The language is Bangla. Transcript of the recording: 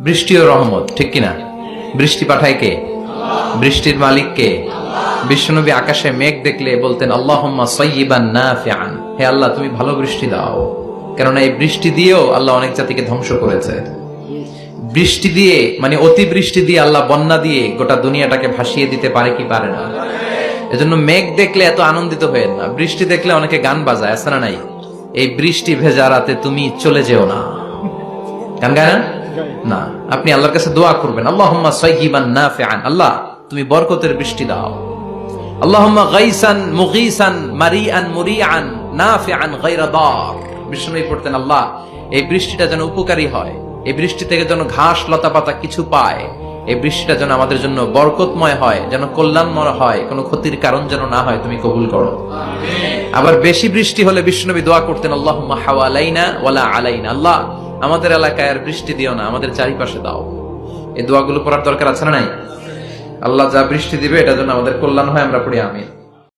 বৃষ্টিও রহমত, ঠিক কিনা? বৃষ্টি পাঠায় কে? বৃষ্টির মালিক কে? বিশ্বনবী আকাশে মেঘ দেখলে বলতেন আল্লাহুম্মা সাইয়্যিবান নাফিআন, হে আল্লাহ তুমি ভালো বৃষ্টি দাও। কেননা এই বৃষ্টি দিয়েও আল্লাহ অনেক জাতিকে ধ্বংস করেছে। বৃষ্টি দিয়ে মানে অতিবৃষ্টি দিয়ে আল্লাহ বন্যা দিয়ে গোটা দুনিয়াটাকে ভাসিয়ে দিতে পারে কি পারে না? এজন্য মেঘ দেখলে এত আনন্দিত হয়েন না, বৃষ্টি দেখলে অনেকে গান বাজায়, আছে না নাই? এই বৃষ্টি ভেজা রাতে তুমি চলে যেও না, গান গায় না? আপনি আল্লাহর কাছে দোয়া করবেন আল্লাহুম্মা সাইয়্যিবান নাফিআন, আল্লাহ তুমি বরকতের বৃষ্টি দাও। আল্লাহুম্মা গাইসান মুগীসান মারিআন মুরিআন নাফিআন গায়রা দার। বিষ্ণুই পড়তেন আল্লাহ এই বৃষ্টিটা যেন উপকারী হয়, এই বৃষ্টি থেকে যেন ঘাস লতা পাতা কিছু পায়, এই বৃষ্টিটা যেন আমাদের জন্য বরকতময় হয়, যেন কল্যাণময় হয়, কোনো ক্ষতির কারণ যেন না হয়, তুমি কবুল করো। আবার বেশি বৃষ্টি হলে বিষ্ণুনবী দোয়া করতেন আল্লাহুম্মা হাওয়ালাইনা ওয়ালা আলাইনা, আল্লাহ আমাদের এলাকায় আর বৃষ্টি দিও না, আমাদের চারিপাশে দাও। এই দোয়াগুলো পড়ার দরকার আছে না নাই? আল্লাহ যা বৃষ্টি দিবে এটা যেন আমাদের কল্যাণ হয়, আমরা পড়ি আমিন।